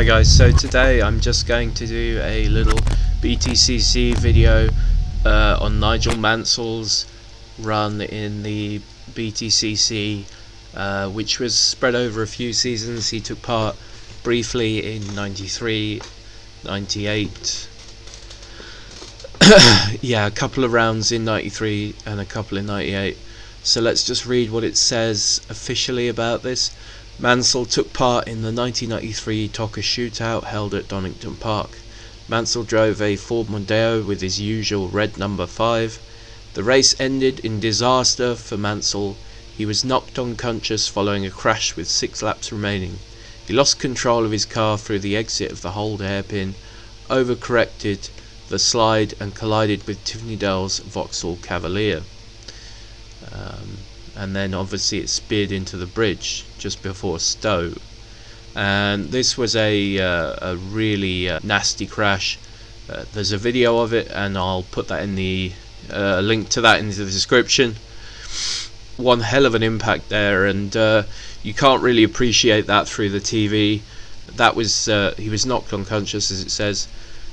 Hi guys, so today I'm just going to do a little BTCC video on Nigel Mansell's run in the BTCC, which was spread over a few seasons. He took part briefly in 93, 98, yeah, a couple of rounds in 93 and a couple in 98. So let's just read what it says officially about this. Mansell took part in the 1993 TOCA shootout held at Donington Park. Mansell drove a Ford Mondeo with his usual red number 5. The race ended in disaster for Mansell. He was knocked unconscious following a crash with 6 laps remaining. He lost control of his car through the exit of the hold hairpin, overcorrected the slide and collided with Tiffany Dell's Vauxhall Cavalier. And then obviously it speared into the bridge just before Stowe, and this was a really nasty crash. There's a video of it, and I'll put that in the link to that into the description. One hell of an impact there, and you can't really appreciate that through the TV. That was he was knocked unconscious, as it says.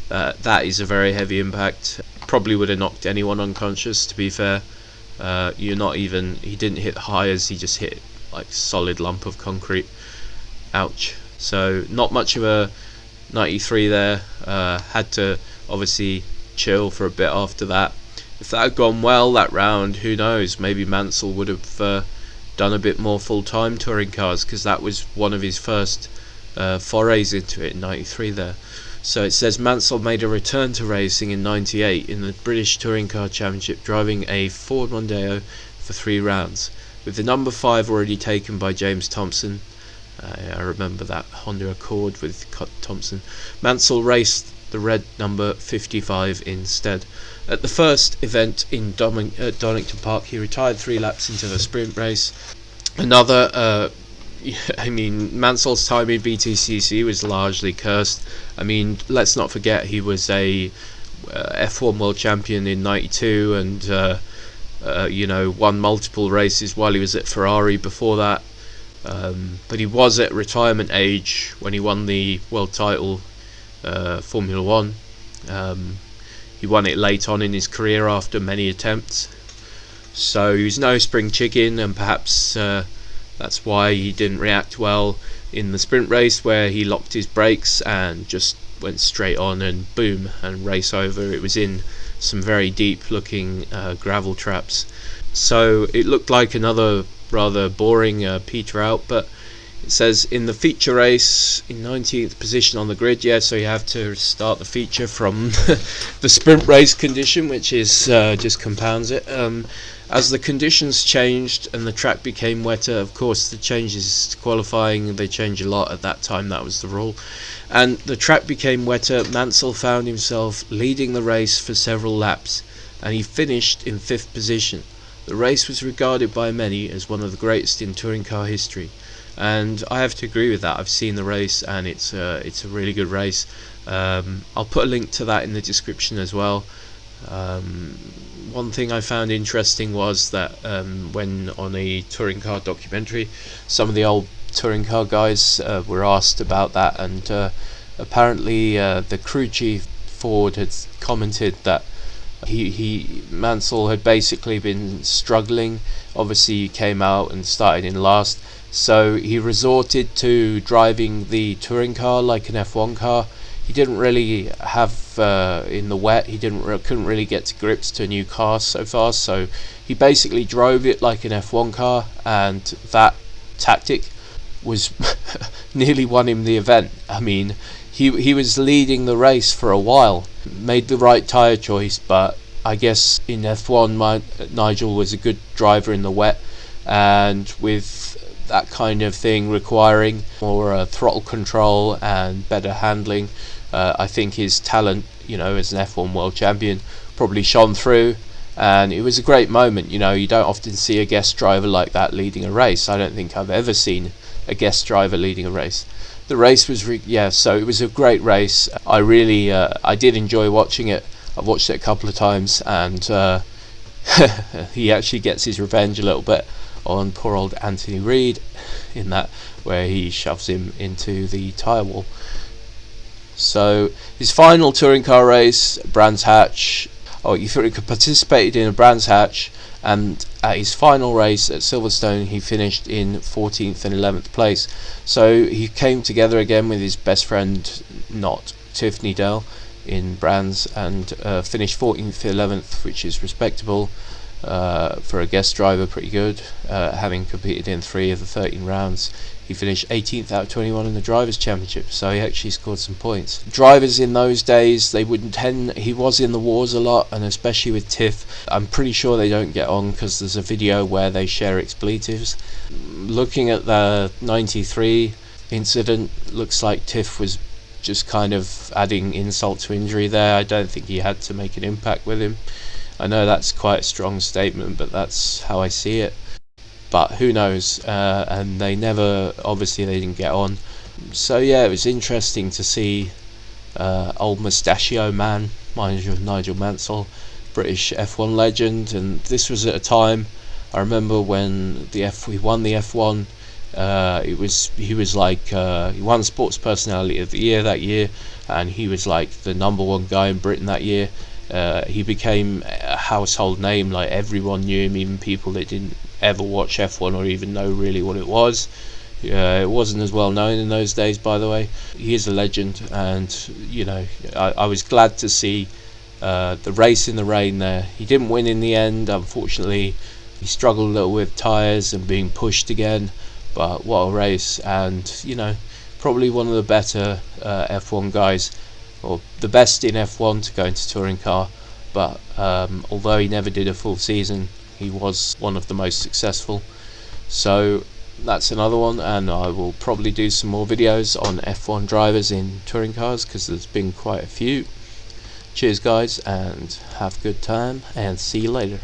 That is a very heavy impact. Probably would have knocked anyone unconscious, to be fair. He didn't hit hires, he just hit like solid lump of concrete. Ouch. So not much of a 93 there. Had to obviously chill for a bit after that. If that had gone well that round, who knows, maybe Mansell would have done a bit more full-time touring cars, because that was one of his first forays into it in 93 there. So it says Mansell made a return to racing in 98 in the British Touring Car Championship, driving a Ford Mondeo for 3 rounds, with the number 5 already taken by James Thompson. I remember that Honda Accord with Thompson. Mansell raced the red number 55 instead. At the first event in Donington Park, he retired 3 laps into the sprint race. Another Mansell's time in BTCC was largely cursed. Let's not forget he was a F1 world champion in 92, and won multiple races while he was at Ferrari before that. But he was at retirement age when he won the world title, Formula 1. He won it late on in his career after many attempts. So he was no spring chicken, and perhaps that's why he didn't react well in the sprint race, where he locked his brakes and just went straight on and boom, and race over. It was in some very deep looking gravel traps, so it looked like another rather boring peter out. But it says in the feature race, in 19th position on the grid. Yeah, so you have to start the feature from the sprint race condition, which is just compounds it. As the conditions changed and the track became wetter, of course the changes to qualifying, they change a lot at that time, that was the rule, and the track became wetter. Mansell found himself leading the race for several laps, and he finished in 5th position. The race was regarded by many as one of the greatest in touring car history, and I have to agree with that. I've seen the race, and it's a really good race. I'll put a link to that in the description as well. One thing I found interesting was that when on a touring car documentary, some of the old touring car guys were asked about that, and apparently the crew chief Ford had commented that Mansell had basically been struggling. Obviously he came out and started in last, so he resorted to driving the touring car like an F1 car. He didn't really have in the wet. He couldn't really get to grips to a new car so fast. So he basically drove it like an F1 car, and that tactic was nearly won him the event. He was leading the race for a while, made the right tyre choice, but I guess in F1 Nigel was a good driver in the wet, and with that kind of thing requiring more throttle control and better handling, I think his talent, as an F1 world champion, probably shone through, and it was a great moment. You don't often see a guest driver like that leading a race. I don't think I've ever seen a guest driver leading a race. The race was so it was a great race. I really I did enjoy watching it. I've watched it a couple of times, and he actually gets his revenge a little bit on poor old Anthony Reid in that, where he shoves him into the tyre wall. So his final touring car race, Brands Hatch. Oh, he participated in a Brands Hatch, and at his final race at Silverstone he finished in 14th and 11th place. So he came together again with his best friend, not Tiffany Dell, in Brands, and finished 14th, 11th, which is respectable for a guest driver, pretty good, having competed in 3 of the 13 rounds. He finished 18th out of 21 in the Drivers' Championship, so he actually scored some points. Drivers in those days, they wouldn't tend. He was in the wars a lot, and especially with Tiff, I'm pretty sure they don't get on because there's a video where they share expletives. Looking at the 93 incident, looks like Tiff was just kind of adding insult to injury there. I don't think he had to make an impact with him. I know that's quite a strong statement, but that's how I see it. But who knows, and they didn't get on. So yeah, it was interesting to see old mustachio man, Nigel Mansell, British F1 legend, and this was at a time, I remember when we won the F1, he was like, he won Sports Personality of the Year that year, and he was like the #1 guy in Britain that year. He became a household name, like everyone knew him, even people that didn't ever watch F1 or even know really what it was. It wasn't as well known in those days, by the way. He is a legend, and you know, I was glad to see the race in the rain there. He didn't win in the end, unfortunately. He struggled a little with tyres and being pushed again, but what a race. And you know, probably one of the better F1 guys, or the best in F1 to go into touring car. But although he never did a full season, he was one of the most successful. So that's another one, and I will probably do some more videos on F1 drivers in touring cars because there's been quite a few. Cheers guys, and have a good time, and see you later.